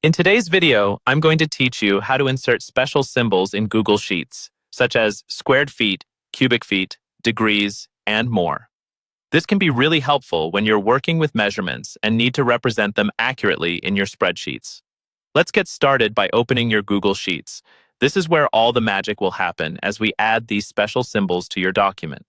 In today's video, I'm going to teach you how to insert special symbols in Google Sheets, such as squared feet, cubic feet, degrees, and more. This can be really helpful when you're working with measurements and need to represent them accurately in your spreadsheets. Let's get started by opening your Google Sheets. This is where all the magic will happen as we add these special symbols to your document.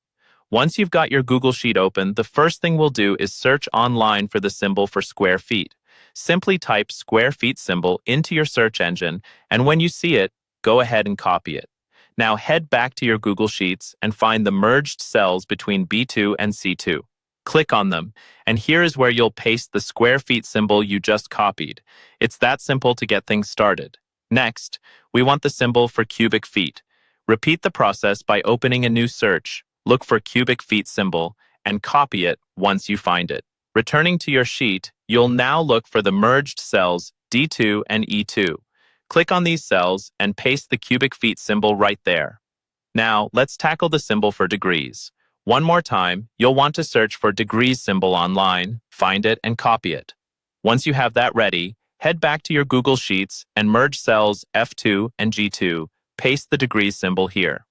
Once you've got your Google Sheet open, the first thing we'll do is search online for the symbol for square feet. Simply type square feet symbol into your search engine, and when you see it, go ahead and copy it. Now head back to your Google Sheets and find the merged cells between B2 and C2. Click on them, and here is where you'll paste the square feet symbol you just copied. It's that simple to get things started. Next, we want the symbol for cubic feet. Repeat the process by opening a new search, look for cubic feet symbol, and copy it once you find it. Returning to your sheet, you'll now look for the merged cells D2 and E2. Click on these cells and paste the cubic feet symbol right there. Now, let's tackle the symbol for degrees. One more time, you'll want to search for degrees symbol online, find it, and copy it. Once you have that ready, head back to your Google Sheets and merge cells F2 and G2. Paste the degrees symbol here.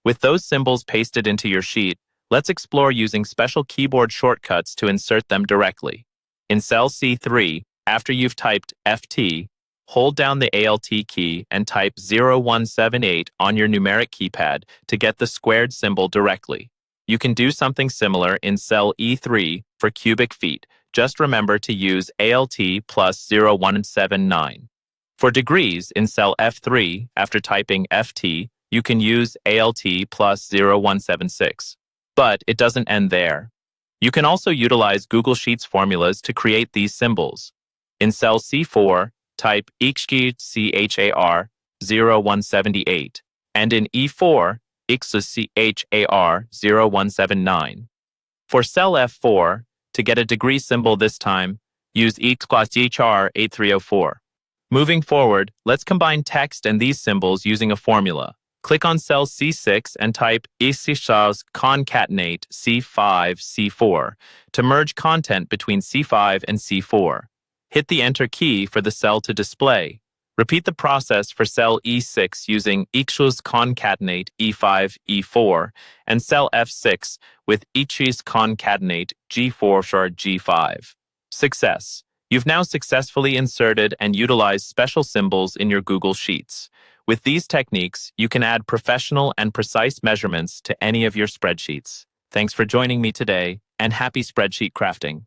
With those symbols pasted into your sheet, let's explore using special keyboard shortcuts to insert them directly. In cell C3, after you've typed FT, hold down the Alt key and type 0178 on your numeric keypad to get the squared symbol directly. You can do something similar in cell E3 for cubic feet. Just remember to use Alt plus 0179. For degrees, in cell F3, after typing FT, you can use Alt plus 0176. But it doesn't end there. You can also utilize Google Sheets formulas to create these symbols. In cell C4, type XGCHAR 0178, and in E4, XCHAR 0179. For cell F4, to get a degree symbol this time, use XGHR 8304. Moving forward, let's combine text and these symbols using a formula. Click on cell C6 and type ICSHAS concatenate C5, C4 to merge content between C5 and C4. Hit the Enter key for the cell to display. Repeat the process for cell E6 using ICSHAS concatenate E5, E4, and cell F6 with ICSHAS concatenate G4 G5. Success! You've now successfully inserted and utilized special symbols in your Google Sheets. With these techniques, you can add professional and precise measurements to any of your spreadsheets. Thanks for joining me today, and happy spreadsheet crafting.